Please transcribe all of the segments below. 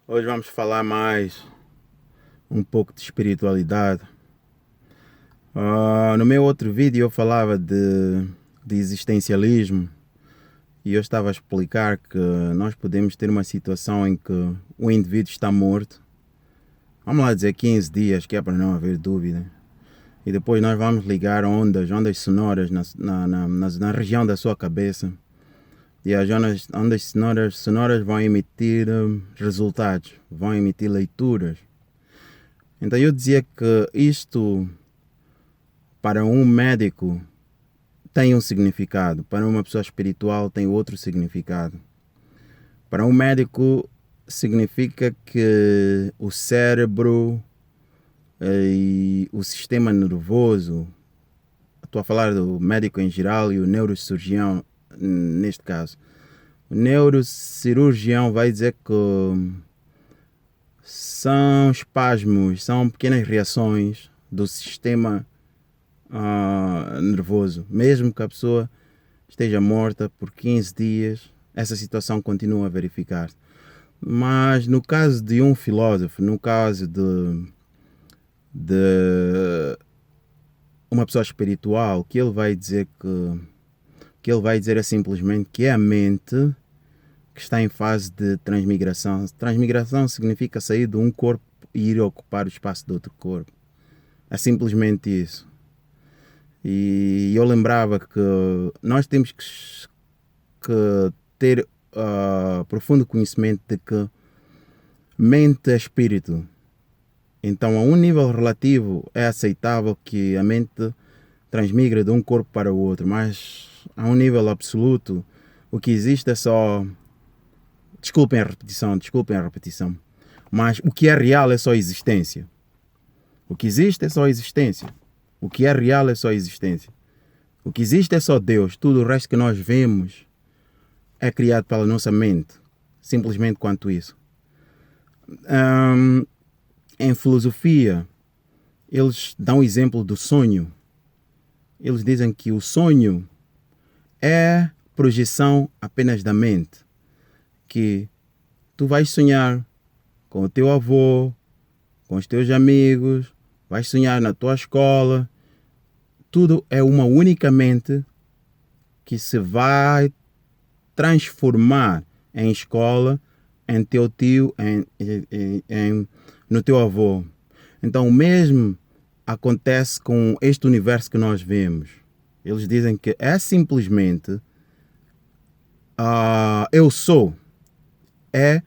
Hoje vamos falar mais um pouco de espiritualidade. No meu outro vídeo eu falava de existencialismo e eu estava a explicar que nós podemos ter uma situação em que o indivíduo está morto. Vamos lá dizer 15 dias, que é para não haver dúvida. E depois nós vamos ligar ondas sonoras na região da sua cabeça. E as ondas sonoras vão emitir resultados, vão emitir leituras. Então eu dizia que isto, para um médico, tem um significado. Para uma pessoa espiritual tem outro significado. Para um médico significa que o cérebro e o sistema nervoso, estou a falar do médico em geral e o neurocirurgião neste caso. O neurocirurgião vai dizer que são espasmos, são pequenas reações do sistema nervoso. Mesmo que a pessoa esteja morta por 15 dias, essa situação continua a verificar. Mas no caso de um filósofo, no caso de uma pessoa espiritual, o que ele vai dizer é simplesmente que é a mente que está em fase de transmigração. Transmigração significa sair de um corpo e ir ocupar o espaço de outro corpo. É simplesmente isso. E eu lembrava que nós temos que ter profundo conhecimento de que mente é espírito. Então, a um nível relativo é aceitável que a mente transmigra de um corpo para o outro, mas a um nível absoluto o que existe é só... Desculpem a repetição. Mas o que é real é só existência. O que existe é só existência. O que é real é só existência. O que existe é só Deus. Tudo o resto que nós vemos é criado pela nossa mente. Simplesmente quanto isso. Em filosofia, eles dão o exemplo do sonho. Eles dizem que o sonho é projeção apenas da mente. Que tu vais sonhar com o teu avô, com os teus amigos, vais sonhar na tua escola. Tudo é uma única mente que se vai transformar em escola, em teu tio, no teu avô. Então o mesmo acontece com este universo que nós vemos. Eles dizem que é simplesmente eu sou. É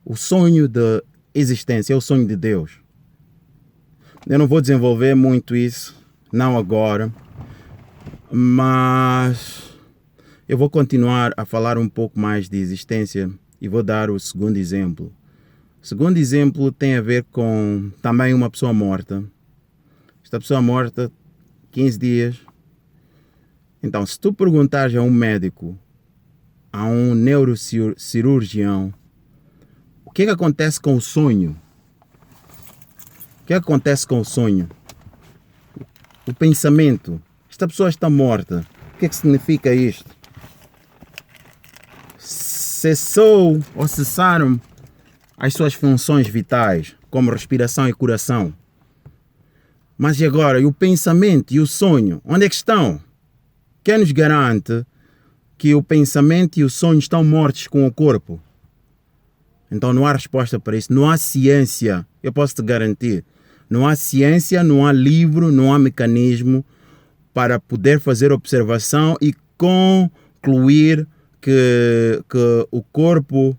o sonho de existência, é o sonho de Deus. Eu não vou desenvolver muito isso, não agora, mas eu vou continuar a falar um pouco mais de existência e vou dar o segundo exemplo. O segundo exemplo tem a ver com também uma pessoa morta. Esta pessoa morta, 15 dias. Então, se tu perguntares a um médico, a um neurocirurgião, o que é que acontece com o sonho? O que é que acontece com o sonho? O pensamento. Esta pessoa está morta. O que é que significa isto? Cessou ou cessaram as suas funções vitais, como respiração e coração. Mas e agora? E o pensamento e o sonho? Onde é que estão? Quem nos garante que o pensamento e o sonho estão mortos com o corpo? Então não há resposta para isso. Não há ciência. Eu posso te garantir. Não há ciência, não há livro, não há mecanismo para poder fazer observação e concluir que o corpo,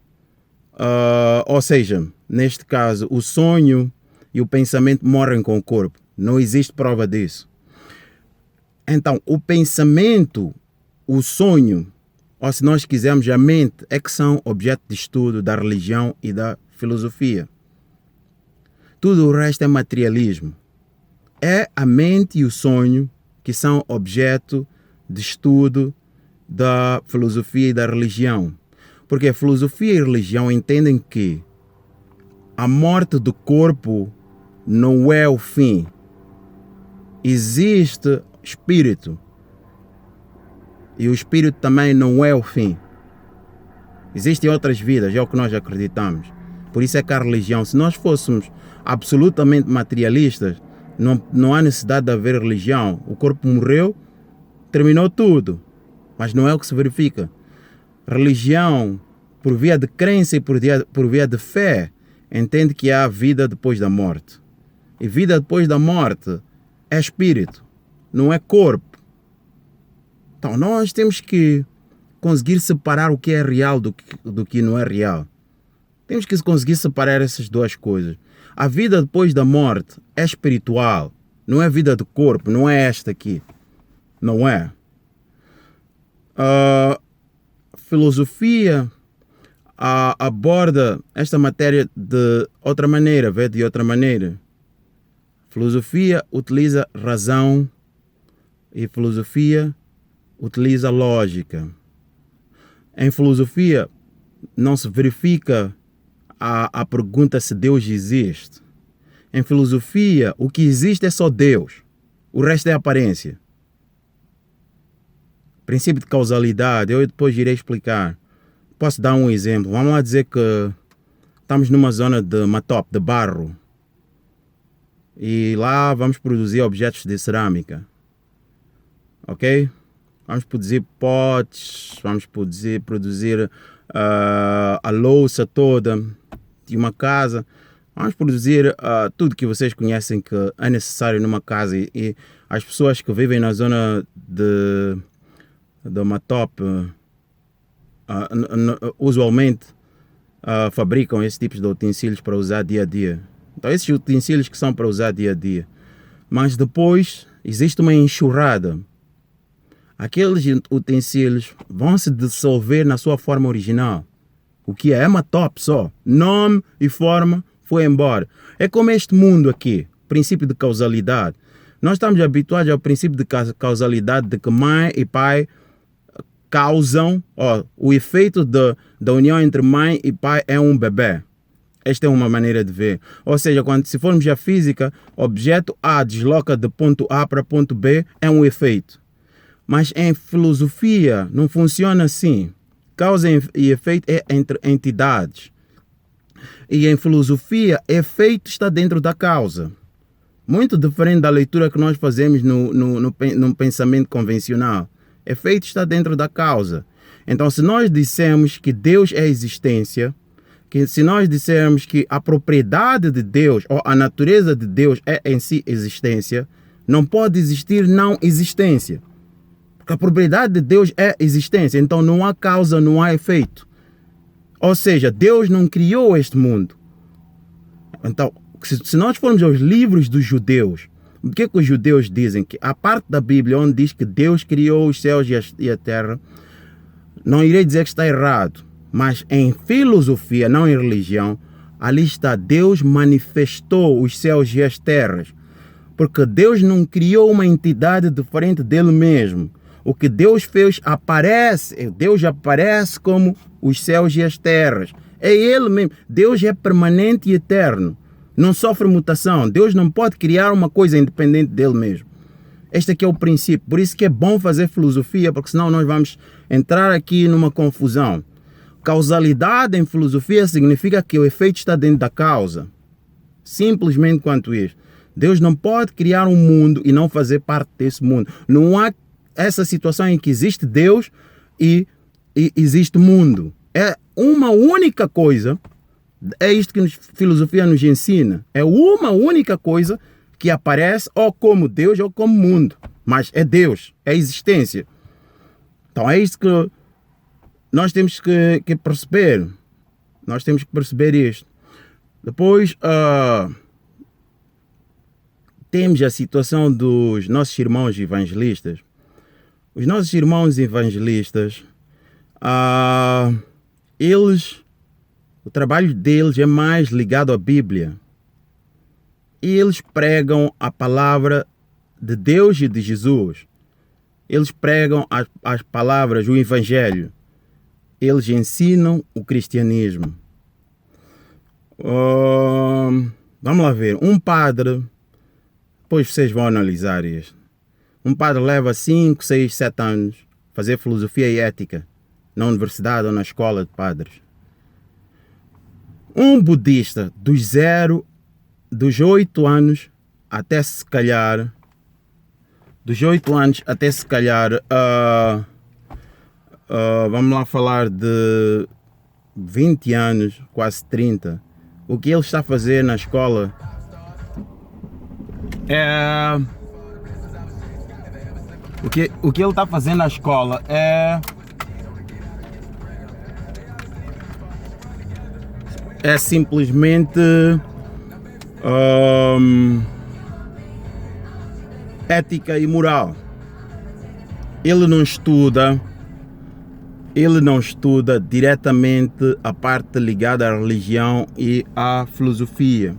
ou seja, neste caso, o sonho e o pensamento morrem com o corpo. Não existe prova disso. Então, o pensamento, o sonho, ou se nós quisermos a mente, é que são objeto de estudo da religião e da filosofia. Tudo o resto é materialismo. É a mente e o sonho que são objeto de estudo da filosofia e da religião. Porque a filosofia e a religião entendem que a morte do corpo não é o fim. Existe espírito. E o espírito também não é o fim. Existem outras vidas, é o que nós acreditamos. Por isso é que a religião, se nós fôssemos absolutamente materialistas, não há necessidade de haver religião. O corpo morreu, terminou tudo. Mas não é o que se verifica. Religião, por via de crença e por via de fé, entende que há vida depois da morte. E vida depois da morte é espírito, não é corpo. Então nós temos que conseguir separar o que é real do que não é real. Temos que conseguir separar essas duas coisas. A vida depois da morte é espiritual, não é vida do corpo, não é esta aqui. Não é. A filosofia aborda esta matéria de outra maneira, vê de outra maneira. Filosofia utiliza razão e filosofia utiliza lógica. Em filosofia não se verifica a pergunta se Deus existe. Em filosofia o que existe é só Deus. O resto é aparência. Princípio de causalidade, eu depois irei explicar. Posso dar um exemplo. Vamos lá dizer que estamos numa zona de matope, de barro. E lá vamos produzir objetos de cerâmica. Ok? Vamos produzir potes, vamos produzir a louça toda de uma casa. Vamos produzir tudo que vocês conhecem que é necessário numa casa. E as pessoas que vivem na zona de matope usualmente fabricam esses tipos de utensílios para usar dia a dia. Então esses utensílios que são para usar dia a dia. Mas depois existe uma enxurrada. Aqueles utensílios vão se dissolver na sua forma original. O que é matope só. Nome e forma foi embora. É como este mundo aqui. Princípio de causalidade. Nós estamos habituados ao princípio de causalidade de que mãe e pai causam, o efeito da união entre mãe e pai é um bebê. Esta é uma maneira de ver. Ou seja, se formos à física, objeto A desloca de ponto A para ponto B, é um efeito. Mas em filosofia não funciona assim. Causa e efeito é entre entidades. E em filosofia, efeito está dentro da causa. Muito diferente da leitura que nós fazemos no pensamento convencional. Efeito está dentro da causa. Então, se nós dissermos que Deus é existência, que se nós dissermos que a propriedade de Deus ou a natureza de Deus é em si existência, não pode existir não existência. Porque a propriedade de Deus é existência. Então, não há causa, não há efeito. Ou seja, Deus não criou este mundo. Então, se nós formos aos livros dos judeus, o que os judeus dizem? Que a parte da Bíblia onde diz que Deus criou os céus e a terra, não irei dizer que está errado, mas em filosofia, não em religião, ali está: Deus manifestou os céus e as terras. Porque Deus não criou uma entidade diferente dele mesmo. O que Deus fez Deus aparece como os céus e as terras. É ele mesmo. Deus é permanente e eterno. Não sofre mutação. Deus não pode criar uma coisa independente dele mesmo. Este aqui é o princípio. Por isso que é bom fazer filosofia, porque senão nós vamos entrar aqui numa confusão. Causalidade em filosofia significa que o efeito está dentro da causa. Simplesmente quanto isso. Deus não pode criar um mundo e não fazer parte desse mundo. Não há essa situação em que existe Deus e existe mundo. É uma única coisa. É isto que a filosofia nos ensina. É uma única coisa que aparece ou como Deus ou como mundo. Mas é Deus, é existência. Então é isto que nós temos que perceber. Nós temos que perceber isto. Depois temos a situação dos nossos irmãos evangelistas. Os nossos irmãos evangelistas, o trabalho deles é mais ligado à Bíblia. E eles pregam a palavra de Deus e de Jesus. Eles pregam as palavras, o Evangelho. Eles ensinam o cristianismo. Vamos lá ver. Um padre, depois vocês vão analisar isto. Um padre leva 5, 6, 7 anos a fazer filosofia e ética na universidade ou na escola de padres. Um budista dos 8 anos até se calhar, vamos lá falar de 20 anos, quase 30, o que ele está a fazer na escola o que ele está fazendo na escola é simplesmente ética e moral. Ele não estuda diretamente a parte ligada à religião e à filosofia.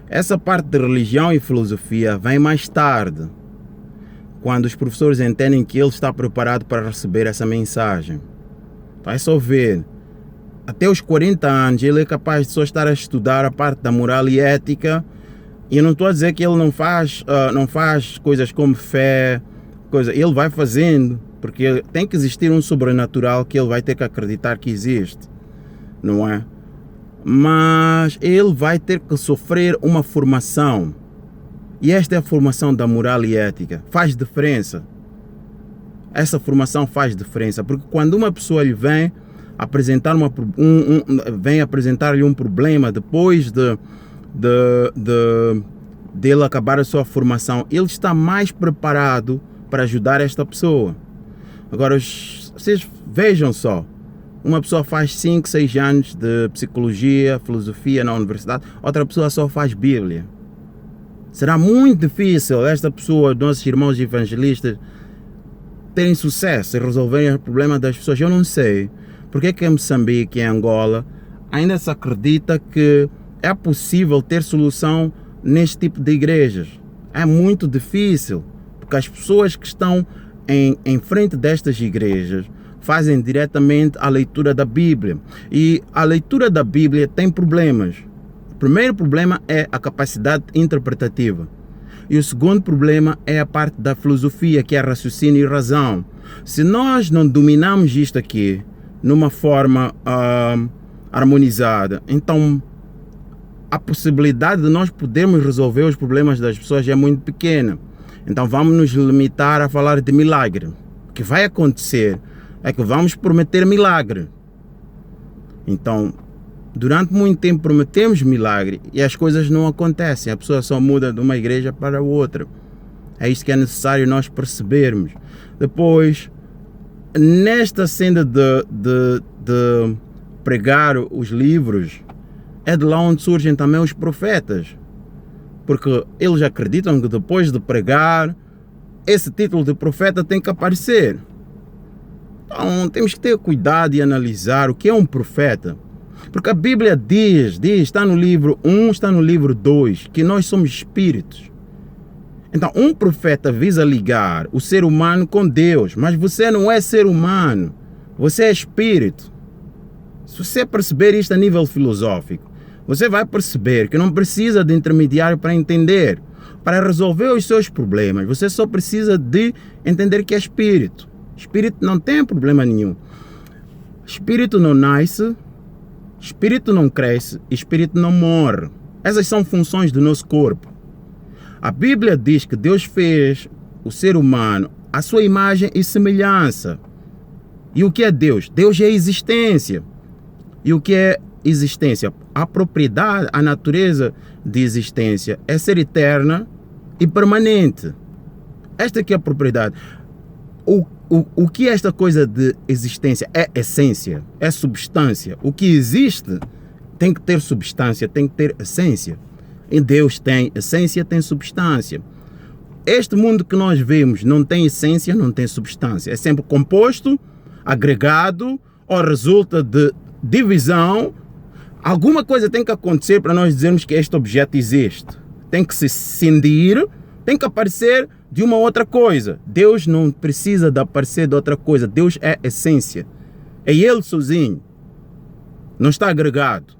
Essa parte de religião e filosofia vem mais tarde, quando os professores entendem que ele está preparado para receber essa mensagem. Vai só ver, até os 40 anos ele é capaz de só estar a estudar a parte da moral e ética, e eu não estou a dizer que ele não faz coisas como fé, ele vai fazendo, porque tem que existir um sobrenatural que ele vai ter que acreditar que existe, não é? Mas ele vai ter que sofrer uma formação. E esta é a formação da moral e ética. Faz diferença. Essa formação faz diferença. Porque quando uma pessoa lhe vem apresentar apresentar-lhe um problema depois de ele acabar a sua formação, ele está mais preparado para ajudar esta pessoa. Agora, vocês vejam só. Uma pessoa faz 5, 6 anos de psicologia, filosofia na universidade, outra pessoa só faz Bíblia. Será muito difícil esta pessoa, nossos irmãos evangelistas, terem sucesso e resolverem o problema das pessoas. Eu não sei porque que em Moçambique e em Angola ainda se acredita que é possível ter solução neste tipo de igrejas. É muito difícil, porque as pessoas que estão em frente destas igrejas fazem diretamente a leitura da Bíblia. E a leitura da Bíblia tem problemas. O primeiro problema é a capacidade interpretativa. E o segundo problema é a parte da filosofia, que é raciocínio e razão. Se nós não dominamos isto aqui numa forma harmonizada, então a possibilidade de nós podermos resolver os problemas das pessoas é muito pequena. Então vamos nos limitar a falar de milagre. O que vai acontecer é que vamos prometer milagre. Então, durante muito tempo prometemos milagre e as coisas não acontecem. A pessoa só muda de uma igreja para outra. É isso que é necessário nós percebermos. Depois, nesta cena de pregar os livros, é de lá onde surgem também os profetas. Porque eles acreditam que depois de pregar, esse título de profeta tem que aparecer. Então, temos que ter cuidado e analisar o que é um profeta. Porque a Bíblia diz, está no livro 1, está no livro 2, que nós somos espíritos. Então, um profeta visa ligar o ser humano com Deus, mas você não é ser humano, você é espírito. Se você perceber isto a nível filosófico, você vai perceber que não precisa de intermediário para entender. Para resolver os seus problemas, você só precisa de entender que é espírito. Espírito não tem problema nenhum. Espírito não nasce, espírito não cresce, espírito não morre. Essas são funções do nosso corpo. A Bíblia diz que Deus fez o ser humano à sua imagem e semelhança. E o que é Deus? Deus é existência. E o que é existência? A propriedade, a natureza de existência é ser eterna e permanente. Esta aqui é a propriedade. O que é esta coisa de existência? É essência, é substância. O que existe tem que ter substância, tem que ter essência. E Deus tem essência, tem substância. Este mundo que nós vemos não tem essência, não tem substância. É sempre composto, agregado, ou resulta de divisão. Alguma coisa tem que acontecer para nós dizermos que este objeto existe. Tem que se cindir, tem que aparecer de uma outra coisa. Deus não precisa de aparecer de outra coisa. Deus é essência. É Ele sozinho. Não está agregado.